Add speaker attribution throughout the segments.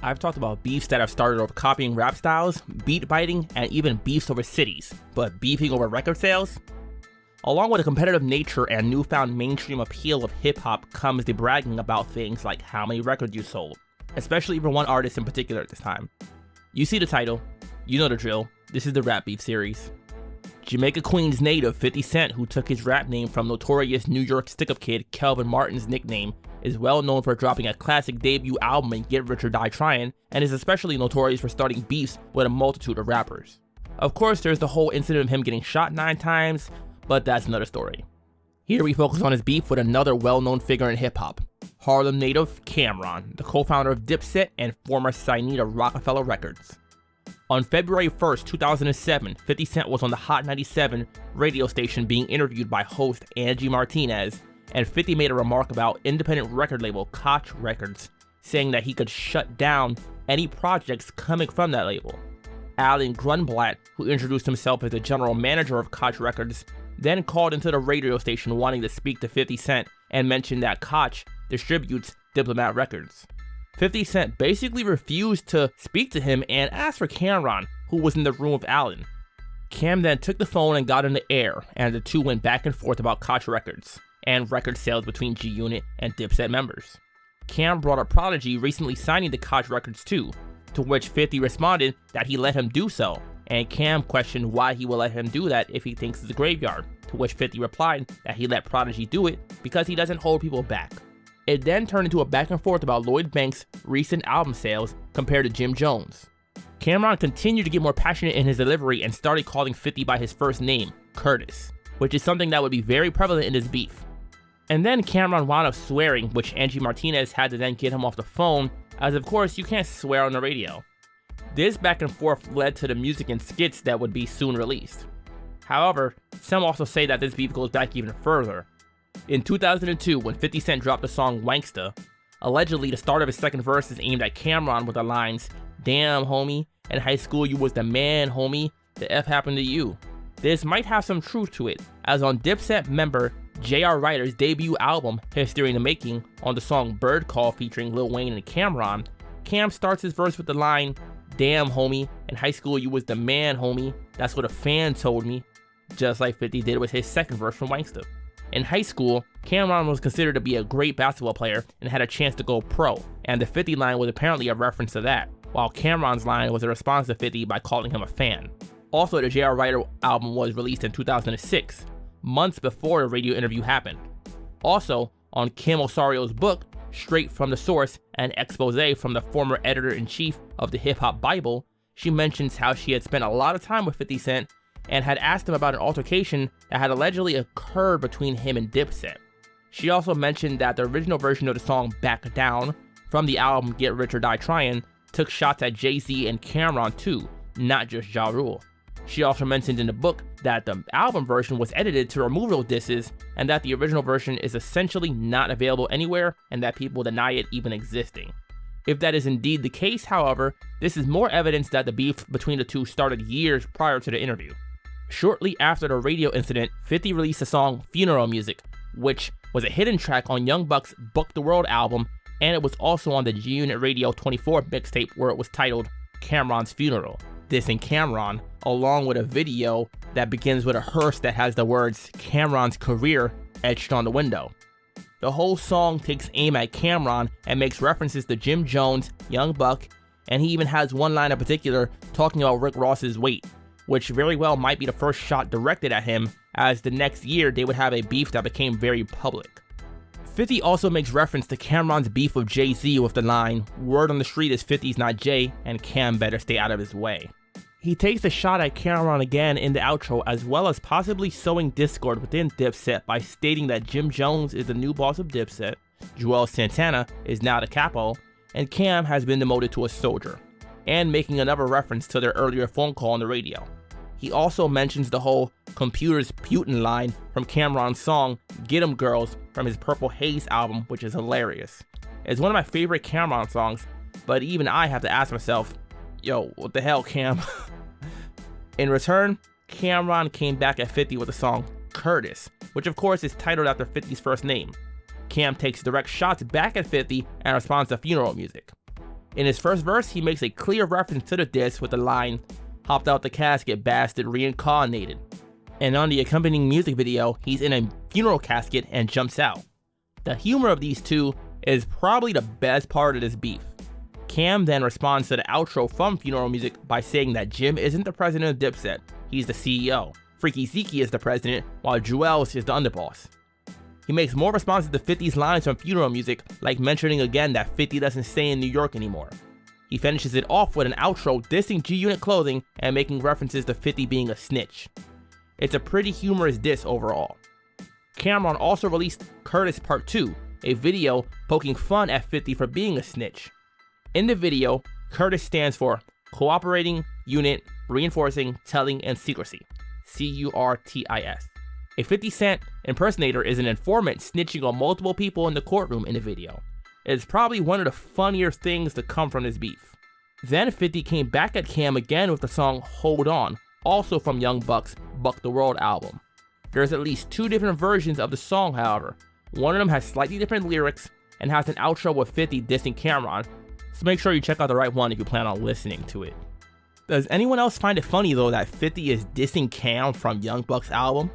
Speaker 1: I've talked about beefs that have started over copying rap styles, beat biting, and even beefs over cities, but beefing over record sales? Along with the competitive nature and newfound mainstream appeal of hip-hop comes the bragging about things like how many records you sold, especially for one artist in particular at this time. You see the title, you know the drill, this is the Rap Beef series. Jamaica Queens native 50 Cent, who took his rap name from notorious New York stick-up kid Kelvin Martin's nickname, is well known for dropping a classic debut album in Get Rich or Die Tryin', and is especially notorious for starting beefs with a multitude of rappers. Of course, there's the whole incident of him getting shot 9 times, but that's another story. Here we focus on his beef with another well-known figure in hip-hop, Harlem native Cam'ron, the co-founder of Dipset and former signee of Rockefeller Records. On February 1st, 2007, 50 Cent was on the Hot 97 radio station being interviewed by host Angie Martinez, and 50 made a remark about independent record label Koch Records, saying that he could shut down any projects coming from that label. Alan Grunblatt, who introduced himself as the general manager of Koch Records, then called into the radio station wanting to speak to 50 Cent and mentioned that Koch distributes Diplomat Records. 50 Cent basically refused to speak to him and asked for Cam'ron, who was in the room with Allen. Cam then took the phone and got in the air, and the two went back and forth about Koch Records and record sales between G-Unit and Dipset members. Cam brought up Prodigy recently signing to Koch Records too, to which 50 responded that he let him do so, and Cam questioned why he will let him do that if he thinks it's a graveyard, to which 50 replied that he let Prodigy do it because he doesn't hold people back. It then turned into a back and forth about Lloyd Banks' recent album sales compared to Jim Jones. Cam'ron continued to get more passionate in his delivery and started calling 50 by his first name, Curtis, which is something that would be very prevalent in his beef. And then Cam'ron wound up swearing, which Angie Martinez had to then get him off the phone, as of course you can't swear on the radio. This back and forth led to the music and skits that would be soon released. However, some also say that this beef goes back even further. In 2002, when 50 Cent dropped the song Wanksta, allegedly the start of his second verse is aimed at Cam'ron with the lines, "Damn homie, in high school you was the man homie, the F happened to you." This might have some truth to it, as on Dipset member J.R. Writer's debut album, History in the Making, on the song Bird Call featuring Lil Wayne and Cam'ron, Cam starts his verse with the line, "Damn homie, in high school you was the man homie, that's what a fan told me," just like 50 did with his second verse from Wanksta. In high school, Cam'ron was considered to be a great basketball player and had a chance to go pro, and the 50 line was apparently a reference to that, while Cam'ron's line was a response to 50 by calling him a fan. Also, the J.R. Writer album was released in 2006, months before the radio interview happened. Also, on Kim Osario's book, Straight from the Source, an expose from the former editor-in-chief of the Hip Hop Bible, she mentions how she had spent a lot of time with 50 Cent and had asked him about an altercation that had allegedly occurred between him and Dipset. She also mentioned that the original version of the song Back Down from the album Get Rich or Die Tryin' took shots at Jay-Z and Cam'ron too, not just Ja Rule. She also mentioned in the book that the album version was edited to remove those disses and that the original version is essentially not available anywhere and that people deny it even existing. If that is indeed the case, however, this is more evidence that the beef between the two started years prior to the interview. Shortly after the radio incident, 50 released the song Funeral Music, which was a hidden track on Young Buck's Buck the World album, and it was also on the G-Unit Radio 24 mixtape where it was titled Cam'ron's Funeral, dissing Cam'ron, along with a video that begins with a hearse that has the words Cam'ron's career etched on the window. The whole song takes aim at Cam'ron and makes references to Jim Jones, Young Buck, and he even has one line in particular talking about Rick Ross's weight, which very well might be the first shot directed at him, as the next year they would have a beef that became very public. 50 also makes reference to Cam'ron's beef with Jay-Z with the line, "Word on the street is 50's not Jay, and Cam better stay out of his way." He takes a shot at Cam'ron again in the outro, as well as possibly sowing discord within Dipset by stating that Jim Jones is the new boss of Dipset, Joel Santana is now the capo, and Cam has been demoted to a soldier, and making another reference to their earlier phone call on the radio. He also mentions the whole "computers Putin" line from Cam'ron's song Get 'Em Girls from his Purple Haze album, which is hilarious. It's one of my favorite Cam'ron songs, but even I have to ask myself, yo, what the hell, Cam? In return, Cam'ron came back at 50 with the song Curtis, which of course is titled after 50's first name. Cam takes direct shots back at 50 and responds to Funeral Music. In his first verse, he makes a clear reference to the diss with the line, "Hopped out the casket, bastard reincarnated." And on the accompanying music video, he's in a funeral casket and jumps out. The humor of these two is probably the best part of this beef. Cam then responds to the outro from Funeral Music by saying that Jim isn't the president of Dipset, he's the CEO. Freaky Zeke is the president, while Juelz is the underboss. He makes more responses to 50's lines from Funeral Music, like mentioning again that 50 doesn't stay in New York anymore. He finishes it off with an outro dissing G-Unit clothing and making references to 50 being a snitch. It's a pretty humorous diss overall. Cameron also released Curtis Part 2, a video poking fun at 50 for being a snitch. In the video, Curtis stands for Cooperating, Unit, Reinforcing, Telling, and Secrecy. CURTIS. A 50 Cent impersonator is an informant snitching on multiple people in the courtroom in the video. It's probably one of the funnier things to come from this beef. Then 50 came back at Cam again with the song Hold On, also from Young Buck's Buck the World album. There's at least 2 different versions of the song, however. One of them has slightly different lyrics and has an outro with 50 dissing Cameron, so make sure you check out the right one if you plan on listening to it. Does anyone else find it funny though that 50 is dissing Cam from Young Buck's album?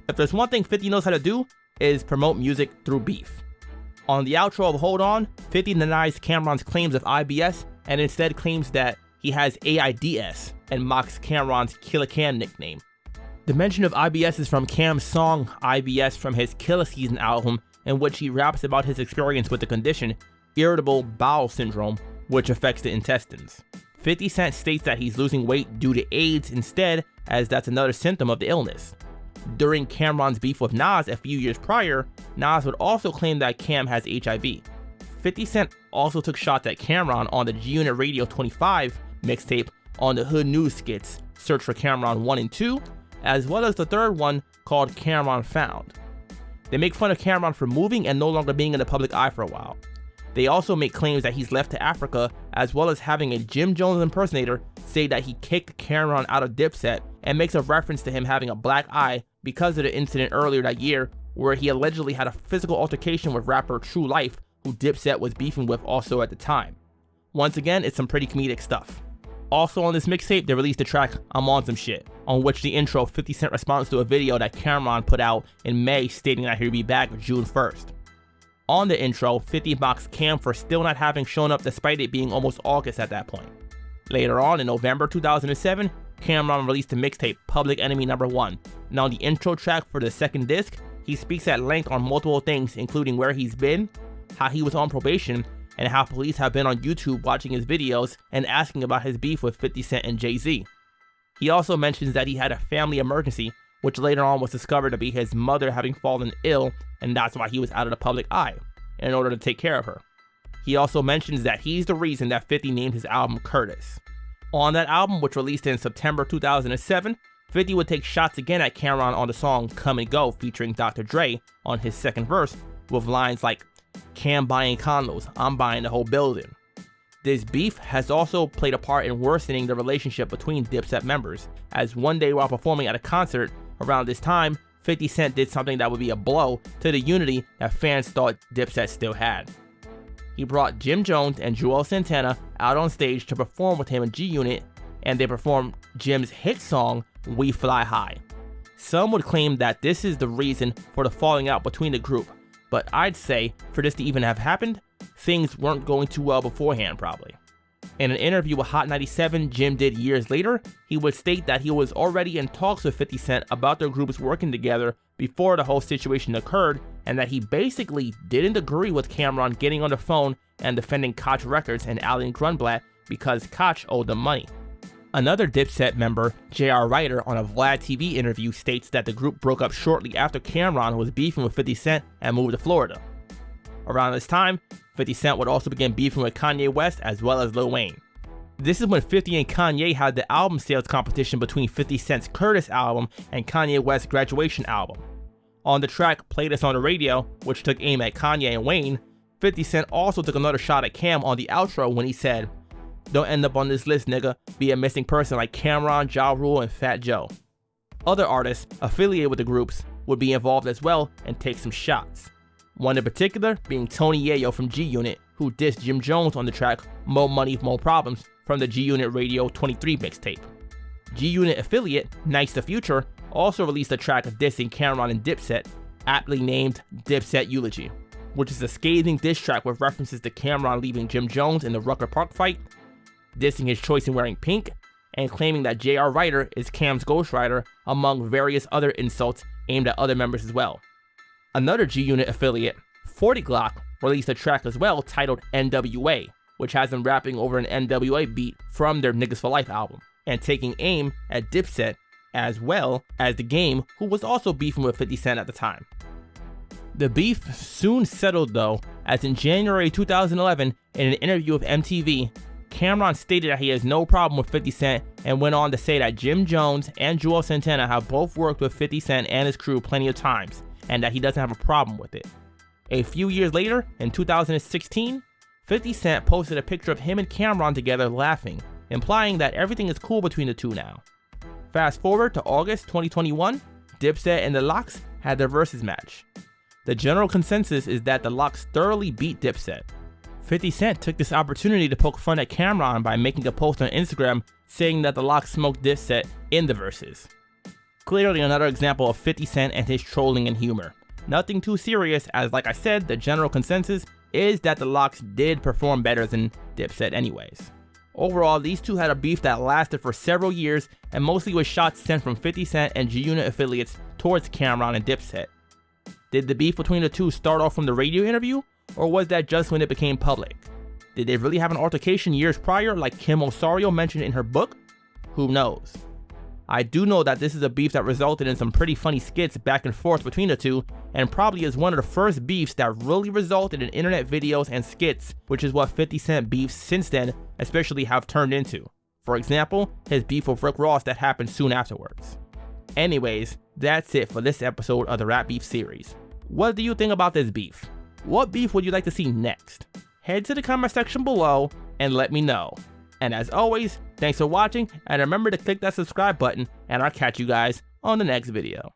Speaker 1: If there's one thing 50 knows how to do, is promote music through beef. On the outro of Hold On, 50 denies Cameron's claims of IBS and instead claims that he has AIDS and mocks Cameron's Killer Cam nickname. The mention of IBS is from Cam's song IBS from his Killer Season album, in which he raps about his experience with the condition, irritable bowel syndrome, which affects the intestines. 50 Cent states that he's losing weight due to AIDS instead, as that's another symptom of the illness. During Cameron's beef with Nas a few years prior, Nas would also claim that Cam has HIV. 50 Cent also took shots at Cameron on the G-Unit Radio 25 mixtape on the Hood News skits, Search for Cameron 1 and 2, as well as the third one called Cameron Found. They make fun of Cameron for moving and no longer being in the public eye for a while. They also make claims that he's left to Africa, as well as having a Jim Jones impersonator say that he kicked Cameron out of Dipset, and makes a reference to him having a black eye because of the incident earlier that year where he allegedly had a physical altercation with rapper True Life, who Dipset was beefing with also at the time. Once again, it's some pretty comedic stuff. Also on this mixtape, they released the track I'm On Some Shit, on which the intro 50 Cent responds to a video that Cameron put out in May stating that he'll be back June 1st. On the intro, 50 mocks Cam for still not having shown up despite it being almost August at that point. Later on, in November 2007, Cameron released the mixtape Public Enemy No. 1, and on the intro track for the second disc, he speaks at length on multiple things including where he's been, how he was on probation, and how police have been on YouTube watching his videos and asking about his beef with 50 Cent and Jay-Z. He also mentions that he had a family emergency, which later on was discovered to be his mother having fallen ill, and that's why he was out of the public eye, in order to take care of her. He also mentions that he's the reason that 50 named his album Curtis. On that album, which released in September 2007, 50 would take shots again at Cameron on the song Come and Go featuring Dr. Dre on his second verse, with lines like, Cam buying condos, I'm buying the whole building. This beef has also played a part in worsening the relationship between Dipset members, as one day while performing at a concert around this time, 50 Cent did something that would be a blow to the unity that fans thought Dipset still had. He brought Jim Jones and Joel Santana out on stage to perform with him in G-Unit, and they performed Jim's hit song, We Fly High. Some would claim that this is the reason for the falling out between the group, but I'd say, for this to even have happened, things weren't going too well beforehand probably. In an interview with Hot 97 Jim did years later, he would state that he was already in talks with 50 Cent about their groups working together before the whole situation occurred, and that he basically didn't agree with Cameron getting on the phone and defending Koch Records and Allen Grunblatt because Koch owed them money. Another Dipset member, J.R. Ryder, on a Vlad TV interview states that the group broke up shortly after Cameron was beefing with 50 Cent and moved to Florida. Around this time, 50 Cent would also begin beefing with Kanye West as well as Lil Wayne. This is when 50 and Kanye had the album sales competition between 50 Cent's Curtis album and Kanye West's Graduation album. On the track Play This on the Radio, which took aim at Kanye and Wayne, 50 Cent also took another shot at Cam on the outro when he said, Don't end up on this list, nigga. Be a missing person like Cameron, Ja Rule, and Fat Joe. Other artists affiliated with the groups would be involved as well and take some shots. One in particular being Tony Yayo from G-Unit, who dissed Jim Jones on the track Mo Money, Mo Problems from the G-Unit Radio 23 mixtape. G-Unit affiliate Nice the Future also released a track dissing Cameron and Dipset, aptly named Dipset Eulogy, which is a scathing diss track with references to Cameron leaving Jim Jones in the Rucker Park fight, dissing his choice in wearing pink, and claiming that J.R. Ryder is Cam's ghostwriter, among various other insults aimed at other members as well. Another G-Unit affiliate, 40 Glock, released a track as well titled NWA, which has them rapping over an NWA beat from their Niggas for Life album, and taking aim at Dipset as well as The Game, who was also beefing with 50 Cent at the time. The beef soon settled though, as in January 2011, in an interview with MTV, Cameron stated that he has no problem with 50 Cent and went on to say that Jim Jones and Joel Santana have both worked with 50 Cent and his crew plenty of times, and that he doesn't have a problem with it. A few years later, in 2016, 50 Cent posted a picture of him and Cameron together laughing, implying that everything is cool between the two now. Fast forward to August 2021, Dipset and the Lox had their versus match. The general consensus is that the Lox thoroughly beat Dipset. 50 Cent took this opportunity to poke fun at Cameron by making a post on Instagram saying that the Lox smoked Dipset in the verses. Clearly another example of 50 Cent and his trolling and humor. Nothing too serious, as like I said, the general consensus is that the Lox did perform better than Dipset anyways. Overall, these two had a beef that lasted for several years and mostly was shots sent from 50 Cent and G-Unit affiliates towards Cameron and Dipset. Did the beef between the two start off from the radio interview, or was that just when it became public? Did they really have an altercation years prior like Kim Osorio mentioned in her book? Who knows? I do know that this is a beef that resulted in some pretty funny skits back and forth between the two, and probably is one of the first beefs that really resulted in internet videos and skits, which is what 50 Cent beefs since then especially have turned into. For example, his beef with Rick Ross that happened soon afterwards. Anyways, that's it for this episode of the Rap Beef series. What do you think about this beef? What beef would you like to see next? Head to the comment section below and let me know. And as always, thanks for watching, and remember to click that subscribe button, and I'll catch you guys on the next video.